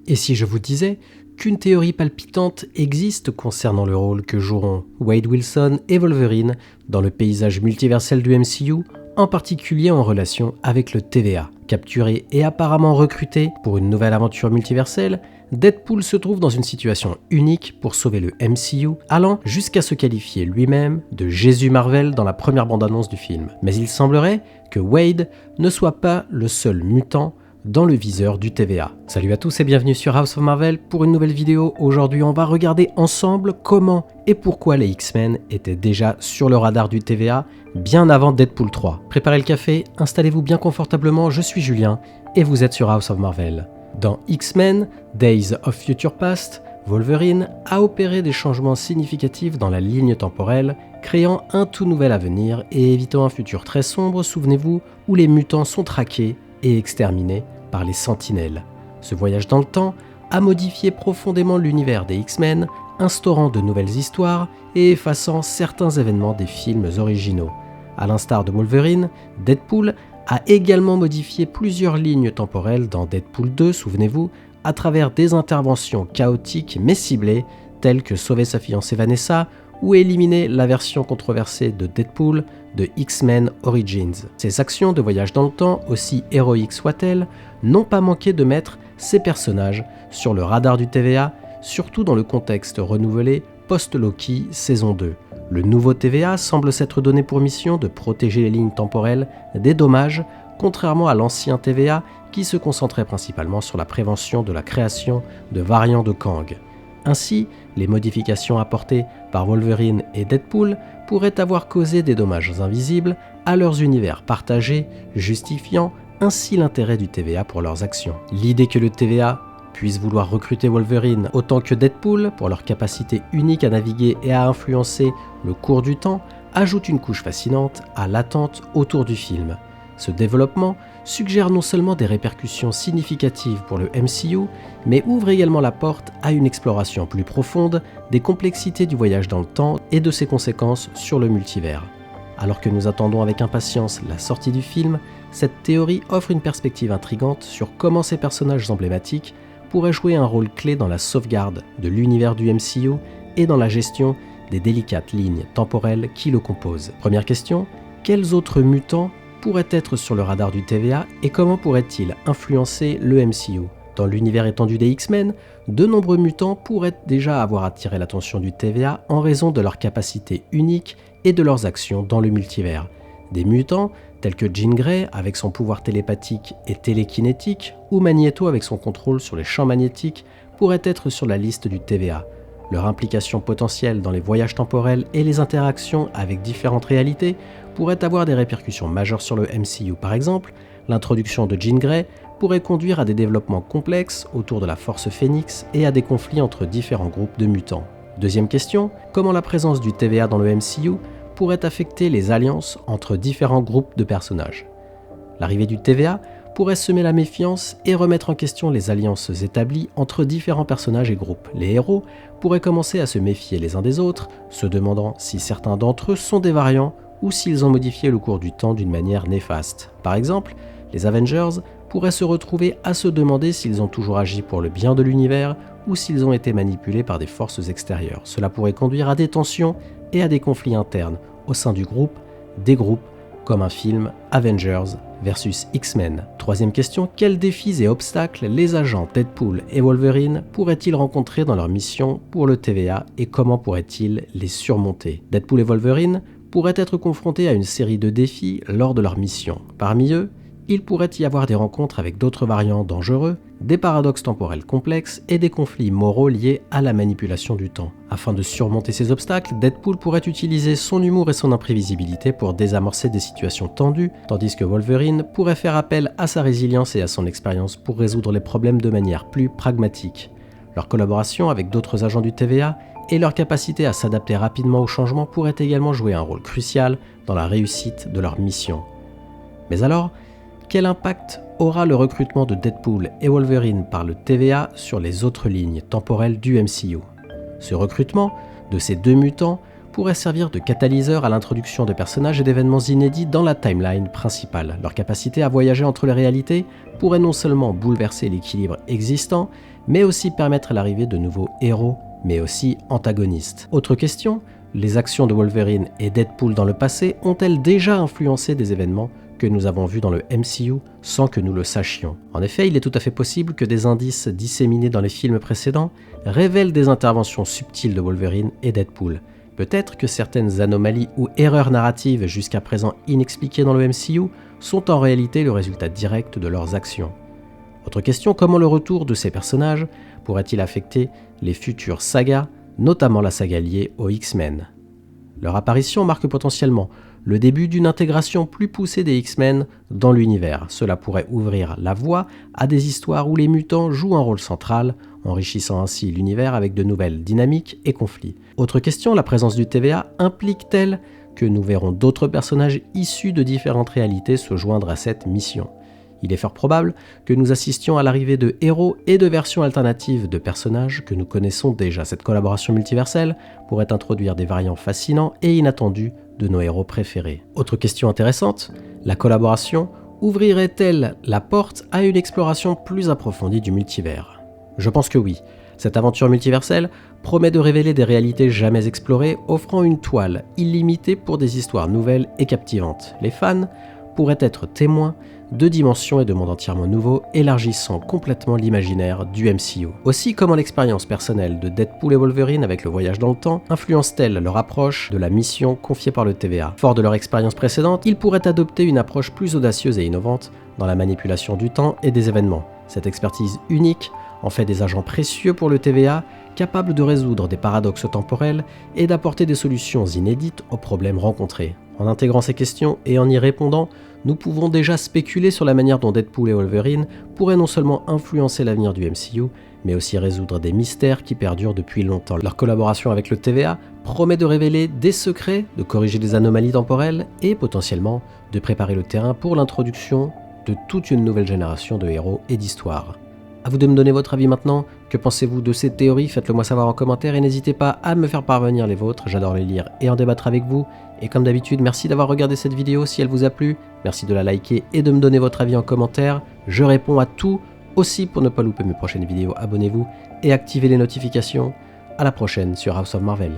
Et si je vous disais qu'une théorie palpitante existe concernant le rôle que joueront Wade Wilson et Wolverine dans le paysage multiversel du MCU, en particulier en relation avec le TVA. Capturé et apparemment recruté pour une nouvelle aventure multiverselle, Deadpool se trouve dans une situation unique pour sauver le MCU, allant jusqu'à se qualifier lui-même de Jésus Marvel dans la première bande-annonce du film. Mais il semblerait que Wade ne soit pas le seul mutant dans le viseur du TVA. Salut à tous et bienvenue sur House of Marvel pour une nouvelle vidéo. Aujourd'hui, on va regarder ensemble comment et pourquoi les X-Men étaient déjà sur le radar du TVA bien avant Deadpool 3. Préparez le café, installez-vous bien confortablement, je suis Julien et vous êtes sur House of Marvel. Dans X-Men, Days of Future Past, Wolverine a opéré des changements significatifs dans la ligne temporelle, créant un tout nouvel avenir et évitant un futur très sombre, souvenez-vous, où les mutants sont traqués et exterminés par les Sentinelles. Ce voyage dans le temps a modifié profondément l'univers des X-Men, instaurant de nouvelles histoires et effaçant certains événements des films originaux. À l'instar de Wolverine, Deadpool a également modifié plusieurs lignes temporelles dans Deadpool 2, souvenez-vous, à travers des interventions chaotiques mais ciblées, telles que sauver sa fiancée Vanessa ou éliminer la version controversée de Deadpool de X-Men Origins. Ces actions de voyage dans le temps, aussi héroïques soient-elles, n'ont pas manqué de mettre ces personnages sur le radar du TVA, surtout dans le contexte renouvelé post-Loki saison 2. Le nouveau TVA semble s'être donné pour mission de protéger les lignes temporelles des dommages, contrairement à l'ancien TVA qui se concentrait principalement sur la prévention de la création de variants de Kang. Ainsi, les modifications apportées par Wolverine et Deadpool pourraient avoir causé des dommages invisibles à leurs univers partagés, justifiant ainsi l'intérêt du TVA pour leurs actions. L'idée que le TVA puisse vouloir recruter Wolverine autant que Deadpool pour leur capacité unique à naviguer et à influencer le cours du temps ajoute une couche fascinante à l'attente autour du film. Ce développement suggère non seulement des répercussions significatives pour le MCU, mais ouvre également la porte à une exploration plus profonde des complexités du voyage dans le temps et de ses conséquences sur le multivers. Alors que nous attendons avec impatience la sortie du film, cette théorie offre une perspective intrigante sur comment ces personnages emblématiques pourraient jouer un rôle clé dans la sauvegarde de l'univers du MCU et dans la gestion des délicates lignes temporelles qui le composent. Première question, quels autres mutants pourraient être sur le radar du TVA et comment pourraient-ils influencer le MCU ? Dans l'univers étendu des X-Men, de nombreux mutants pourraient déjà avoir attiré l'attention du TVA en raison de leurs capacités uniques et de leurs actions dans le multivers. Des mutants tels que Jean Grey avec son pouvoir télépathique et télékinétique ou Magneto avec son contrôle sur les champs magnétiques pourraient être sur la liste du TVA. Leur implication potentielle dans les voyages temporels et les interactions avec différentes réalités pourrait avoir des répercussions majeures sur le MCU. Par exemple, l'introduction de Jean Grey pourrait conduire à des développements complexes autour de la Force Phénix et à des conflits entre différents groupes de mutants. Deuxième question, comment la présence du TVA dans le MCU pourrait affecter les alliances entre différents groupes de personnages ? L'arrivée du TVA pourrait semer la méfiance et remettre en question les alliances établies entre différents personnages et groupes. Les héros pourraient commencer à se méfier les uns des autres, se demandant si certains d'entre eux sont des variants ou s'ils ont modifié le cours du temps d'une manière néfaste. Par exemple, les Avengers pourraient se retrouver à se demander s'ils ont toujours agi pour le bien de l'univers ou s'ils ont été manipulés par des forces extérieures. Cela pourrait conduire à des tensions et à des conflits internes au sein du groupe, des groupes, comme un film Avengers versus X-Men. Troisième question, quels défis et obstacles les agents Deadpool et Wolverine pourraient-ils rencontrer dans leur mission pour le TVA et comment pourraient-ils les surmonter ? Deadpool et Wolverine pourraient être confrontés à une série de défis lors de leur mission. Parmi eux, il pourrait y avoir des rencontres avec d'autres variants dangereux, des paradoxes temporels complexes et des conflits moraux liés à la manipulation du temps. Afin de surmonter ces obstacles, Deadpool pourrait utiliser son humour et son imprévisibilité pour désamorcer des situations tendues, tandis que Wolverine pourrait faire appel à sa résilience et à son expérience pour résoudre les problèmes de manière plus pragmatique. Leur collaboration avec d'autres agents du TVA et leur capacité à s'adapter rapidement aux changements pourraient également jouer un rôle crucial dans la réussite de leur mission. Mais alors, quel impact aura le recrutement de Deadpool et Wolverine par le TVA sur les autres lignes temporelles du MCU ? Ce recrutement de ces deux mutants pourraient servir de catalyseur à l'introduction de personnages et d'événements inédits dans la timeline principale. Leur capacité à voyager entre les réalités pourrait non seulement bouleverser l'équilibre existant, mais aussi permettre l'arrivée de nouveaux héros, mais aussi antagonistes. Autre question, les actions de Wolverine et Deadpool dans le passé ont-elles déjà influencé des événements que nous avons vus dans le MCU sans que nous le sachions? En effet, il est tout à fait possible que des indices disséminés dans les films précédents révèlent des interventions subtiles de Wolverine et Deadpool. Peut-être que certaines anomalies ou erreurs narratives jusqu'à présent inexpliquées dans le MCU sont en réalité le résultat direct de leurs actions. Autre question, comment le retour de ces personnages pourrait-il affecter les futures sagas, notamment la saga liée aux X-Men? Leur apparition marque potentiellement le début d'une intégration plus poussée des X-Men dans l'univers. Cela pourrait ouvrir la voie à des histoires où les mutants jouent un rôle central, enrichissant ainsi l'univers avec de nouvelles dynamiques et conflits. Autre question, la présence du TVA implique-t-elle que nous verrons d'autres personnages issus de différentes réalités se joindre à cette mission? Il est fort probable que nous assistions à l'arrivée de héros et de versions alternatives de personnages que nous connaissons déjà. Cette collaboration multiverselle pourrait introduire des variants fascinants et inattendus de nos héros préférés. Autre question intéressante, la collaboration ouvrirait-elle la porte à une exploration plus approfondie du multivers? Je pense que oui. Cette aventure multiverselle promet de révéler des réalités jamais explorées, offrant une toile illimitée pour des histoires nouvelles et captivantes. Les fans pourraient être témoins de dimensions et de mondes entièrement nouveaux, élargissant complètement l'imaginaire du MCU. Aussi, comment l'expérience personnelle de Deadpool et Wolverine avec le voyage dans le temps influence-t-elle leur approche de la mission confiée par le TVA? Fort de leur expérience précédente, ils pourraient adopter une approche plus audacieuse et innovante dans la manipulation du temps et des événements. Cette expertise unique en fait des agents précieux pour le TVA, capables de résoudre des paradoxes temporels et d'apporter des solutions inédites aux problèmes rencontrés. En intégrant ces questions et en y répondant, nous pouvons déjà spéculer sur la manière dont Deadpool et Wolverine pourraient non seulement influencer l'avenir du MCU, mais aussi résoudre des mystères qui perdurent depuis longtemps. Leur collaboration avec le TVA promet de révéler des secrets, de corriger des anomalies temporelles et potentiellement de préparer le terrain pour l'introduction de toute une nouvelle génération de héros et d'histoires. À vous de me donner votre avis maintenant. Que pensez-vous de ces théories? Faites-le moi savoir en commentaire et n'hésitez pas à me faire parvenir les vôtres. J'adore les lire et en débattre avec vous. Et comme d'habitude, merci d'avoir regardé cette vidéo si elle vous a plu. Merci de la liker et de me donner votre avis en commentaire. Je réponds à tout. Aussi, pour ne pas louper mes prochaines vidéos, abonnez-vous et activez les notifications. À la prochaine sur House of Marvel.